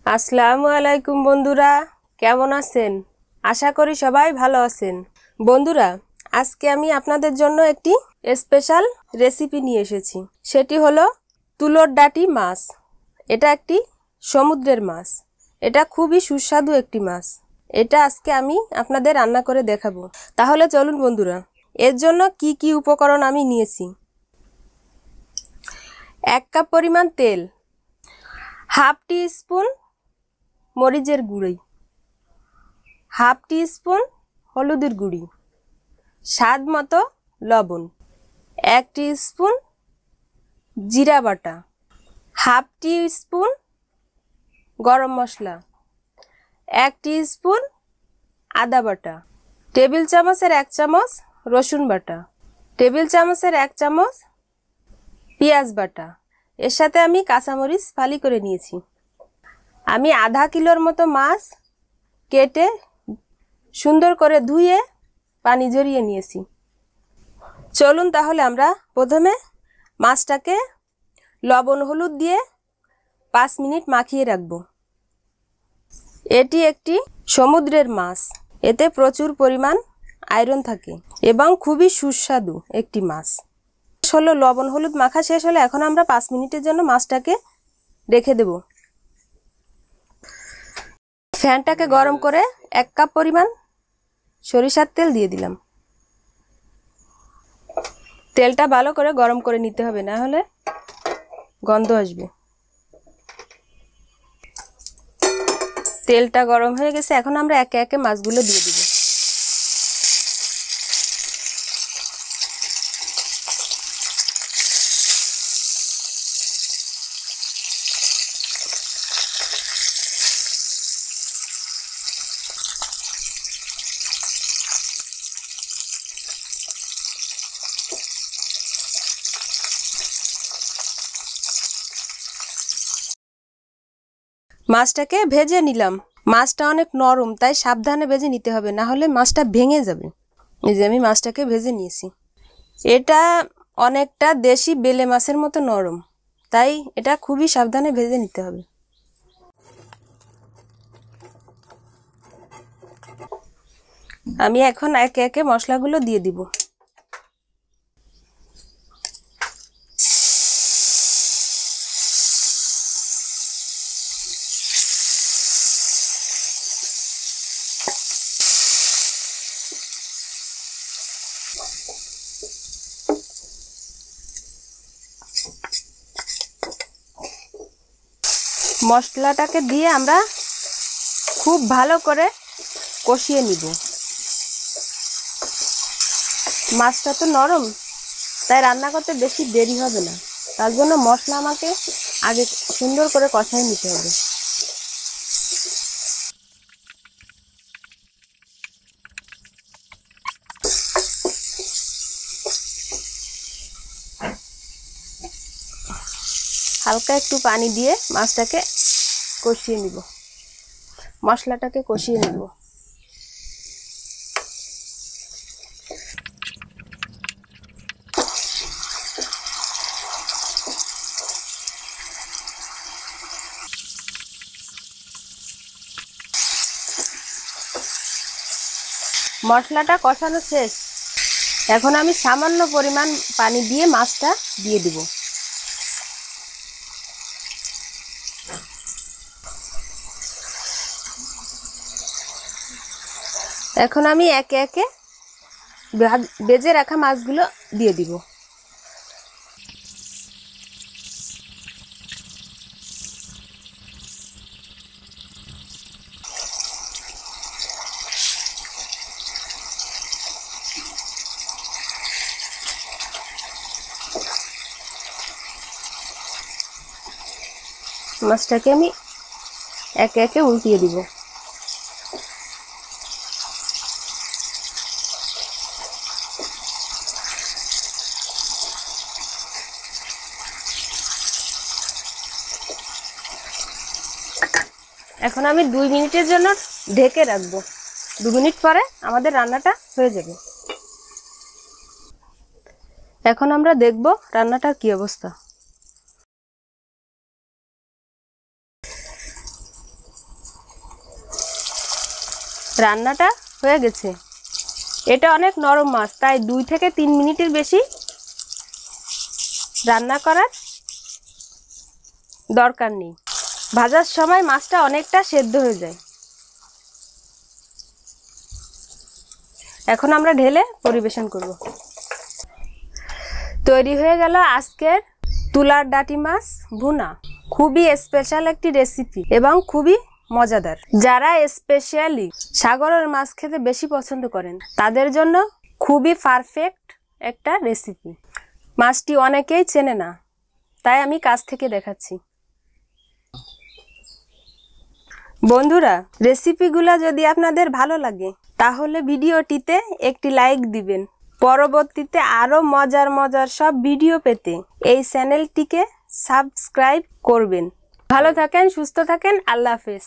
আসসালামু আলাইকুম বন্ধুরা, কেমন আছেন? আশা করি সবাই ভালো আছেন। বন্ধুরা, আজকে আমি আপনাদের জন্য একটি স্পেশাল রেসিপি নিয়ে এসেছি। সেটি হলো তুলোর ডাঁটি মাছ। এটা একটি সমুদ্রের মাছ। এটা খুবই সুস্বাদু একটি মাছ। এটা আজকে আমি আপনাদের রান্না করে দেখাবো। তাহলে চলুন বন্ধুরা, এর জন্য কি কি উপকরণ আমি নিয়েছি। 1 কাপ পরিমাণ তেল, হাফ টি স্পুন মরিচের গুঁড়ি, হাফ টি স্পুন হলুদের গুঁড়ি, স্বাদ মতো লবণ, 1 টি স্পুন জিরা বাটা, হাফ টি স্পুন গরম মশলা, 1 টি স্পুন আদা বাটা, টেবিল চামচের 1 চামচ রসুন বাটা, টেবিল চামচের 1 চামচ পেঁয়াজ বাটা। এর সাথে আমি কাঁচামরিচ ফালি করে নিয়েছি। আমি আধা কিলোর মতো মাছ কেটে সুন্দর করে ধুয়ে পানি ঝরিয়ে নিয়েছি। চলুন তাহলে আমরা প্রথমে মাছটাকে লবণ হলুদ দিয়ে 5 মিনিট মাখিয়ে রাখব। এটি একটি সমুদ্রের মাছ। এতে প্রচুর পরিমাণ আয়রন থাকে এবং খুবই সুস্বাদু একটি মাছ। হলো লবণ হলুদ মাখা শেষ হলে এখন আমরা 5 মিনিটের জন্য মাছটাকে রেখে দেব। ফ্যানটাকে গরম করে 1 কাপ পরিমাণ সরিষার তেল দিয়ে দিলাম। তেলটা ভালো করে গরম করে নিতে হবে, না হলে গন্ধ আসবে। তেলটা গরম হয়ে গেছে, এখন আমরা একে একে মাছগুলো দিয়ে দিব। মাছটাকে ভেজে নিলাম। মাছটা অনেক নরম, তাই সাবধানে ভেজে নিতে হবে, না হলে মাছটা ভেঙে যাবে। এই যে আমি মাছটাকে ভেজে নিয়েছি। এটা অনেকটা দেশি বেলে মাছের মতো নরম, তাই এটা খুবই সাবধানে ভেজে নিতে হবে। আমি এখন একে একে মশলাগুলো দিয়ে দিব। মশলাটাকে দিয়ে আমরা খুব ভালো করে কষিয়ে নিব। মাছটা তো নরম, তাই রান্না করতে বেশি দেরি হবে না। তার জন্য মশলা আমাকে আগে সুন্দর করে কষাই নিতে হবে। হালকা একটু পানি দিয়ে মাছটাকে কষিয়ে নিব, মশলাটাকে কষিয়ে নিব। মশলাটা কষানো শেষ। এখন আমি সামান্য পরিমাণ পানি দিয়ে মাছটা দিয়ে দিব। এখন আমি একে একে ভেজে রাখা মাছগুলো দিয়ে দিব। মাছটাকে আমি একে একে উল্টিয়ে দিব। এখন আমি 2 মিনিটের জন্য ঢেকে রাখবো। 2 মিনিট পরে আমাদের রান্নাটা হয়ে যাবে। এখন আমরা দেখব রান্নাটার কি অবস্থা। রান্নাটা হয়ে গেছে। এটা অনেক নরম মাছ, তাই 2 থেকে 3 মিনিটের বেশি রান্না করার দরকার নেই। ভাজার সময় মাছটা অনেকটা সেদ্ধ হয়ে যায়। এখন আমরা ঢেলে পরিবেশন করব। তৈরি হয়ে গেল আজকের তুলার ডাঁটি মাছ ভুনা। খুবই স্পেশাল একটি রেসিপি এবং খুবই মজাদার। যারা স্পেশালি সাগরের মাছ খেতে বেশি পছন্দ করেন তাদের জন্য খুবই পারফেক্ট একটা রেসিপি। মাছটি অনেকেই চেনে না, তাই আমি কাছ থেকে দেখাচ্ছি। বন্ধুরা, রেসিপিগুলো যদি আপনাদের ভালো লাগে তাহলে ভিডিওটিতে একটি লাইক দিবেন। পরবর্তীতে আরো মজার মজার সব ভিডিও পেতে এই চ্যানেলটিকে সাবস্ক্রাইব করবেন। ভালো থাকেন, সুস্থ থাকেন, আল্লাহ হাফেজ।